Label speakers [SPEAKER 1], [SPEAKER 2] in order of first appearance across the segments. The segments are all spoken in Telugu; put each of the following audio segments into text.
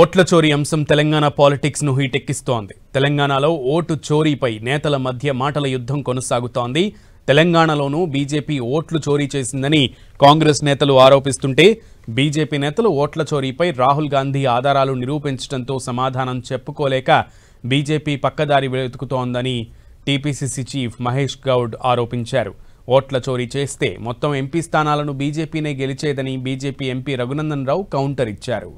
[SPEAKER 1] ఓట్ల చోరీ అంశం తెలంగాణ పాలిటిక్స్ ను హీటెక్కిస్తోంది. తెలంగాణలో ఓటు చోరీపై నేతల మధ్య మాటల యుద్ధం కొనసాగుతోంది. తెలంగాణలోనూ బీజేపీ ఓట్లు చోరీ చేసిందని కాంగ్రెస్ నేతలు ఆరోపిస్తుంటే బీజేపీ నేతలు ఓట్ల చోరీపై రాహుల్ గాంధీ ఆధారాలు నిరూపించడంతో సమాధానం చెప్పుకోలేక బీజేపీ పక్కదారి వెతుకుతోందని టీపీసీసీ చీఫ్ మహేష్ గౌడ్ ఆరోపించారు. ఓట్ల చోరీ చేస్తే మొత్తం ఎంపీ స్థానాలను బీజేపీనే గెలిచేదని BJP MP Raghunandan Rao counter ఇచ్చారు.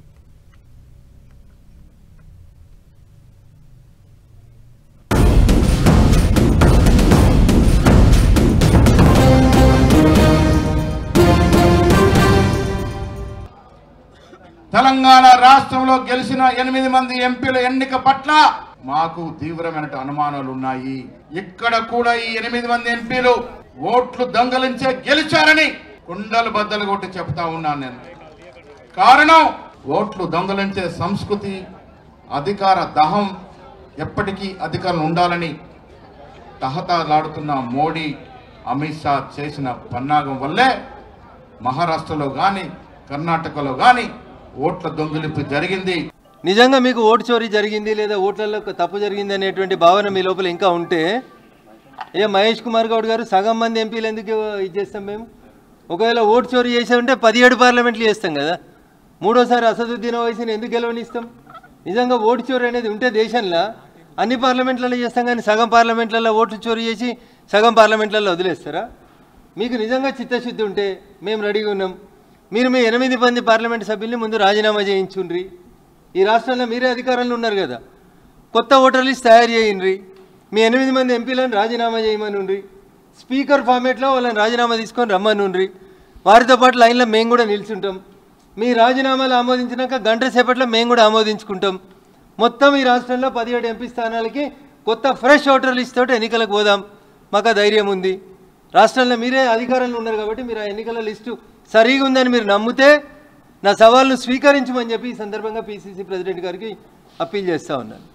[SPEAKER 2] తెలంగాణ రాష్ట్రంలో గెలిచిన 8 మంది ఎంపీల ఎన్నిక పట్ల మాకు తీవ్రమైన అనుమానాలు ఉన్నాయి. ఇక్కడ కూడా ఈ 8 మంది ఎంపీలు ఓట్లు దొంగలించే గెలిచారని కుండలు బద్దలు కొట్టి చెప్తా ఉన్నాను నేను. కారణం ఓట్లు దొంగలించే సంస్కృతి, అధికార దహం, ఎప్పటికీ అధికారం ఉండాలని తహతలాడుతున్న మోడీ, అమిత్ షా చేసిన పన్నాగం వల్లే మహారాష్ట్రలో కానీ కర్ణాటకలో కానీ ఓట్ల దొంగిలింపు జరిగింది.
[SPEAKER 3] నిజంగా మీకు ఓటు చోరీ జరిగింది లేదా ఓట్లలో తప్పు జరిగింది అనేటువంటి భావన మీ లోపల ఇంకా ఉంటే మహేష్ కుమార్ గౌడ్ గారు సగం మంది ఎంపీలు ఎందుకు ఇచ్చేస్తాం మేము? ఒకవేళ ఓటు చోరీ చేసే ఉంటే 17 పార్లమెంట్లు చేస్తాం కదా. మూడోసారి అసదుద్దీన్ ఓవైసీని ఎందుకు గెలవనిస్తాం? నిజంగా ఓటు చోరీ అనేది ఉంటే దేశంలో అన్ని పార్లమెంట్లలో చేస్తాం, కానీ సగం పార్లమెంట్లలో ఓట్లు చోరీ చేసి సగం పార్లమెంట్లలో వదిలేస్తారా? మీకు నిజంగా చిత్తశుద్ధి ఉంటే మేము రెడీగా ఉన్నాం. మీరు మీ 8 మంది పార్లమెంట్ సభ్యుల్ని ముందు రాజీనామా చేయించుండ్రి. ఈ రాష్ట్రంలో మీరే అధికారంలో ఉన్నారు కదా, కొత్త ఓటర్ లిస్ట్ తయారు చేయండి. మీ 8 మంది ఎంపీలను రాజీనామా చేయమనుండ్రి. స్పీకర్ ఫార్మేట్లో వాళ్ళని రాజీనామా తీసుకొని రమ్మనుండ్రి. వారితో పాటు లైన్లో మేము కూడా నిల్చుంటాం. మీ రాజీనామాలు ఆమోదించినాక గంట సేపట్లో మేము కూడా ఆమోదించుకుంటాం. మొత్తం ఈ రాష్ట్రంలో 17 ఎంపీ స్థానాలకి కొత్త ఫ్రెష్ ఓటర్ లిస్ట్ తోటి ఎన్నికలకు పోదాం. మాకు ఆ ధైర్యం ఉంది. రాష్ట్రంలో మీరే అధికారంలో ఉన్నారు కాబట్టి మీరు ఆ ఎన్నికల లిస్టు సరిగా ఉందని మీరు నమ్మితే నా సవాల్ను స్వీకరించమని చెప్పి ఈ సందర్భంగా పీసీసీ ప్రెసిడెంట్ గారికి అప్పీల్ చేస్తూ ఉన్నాను.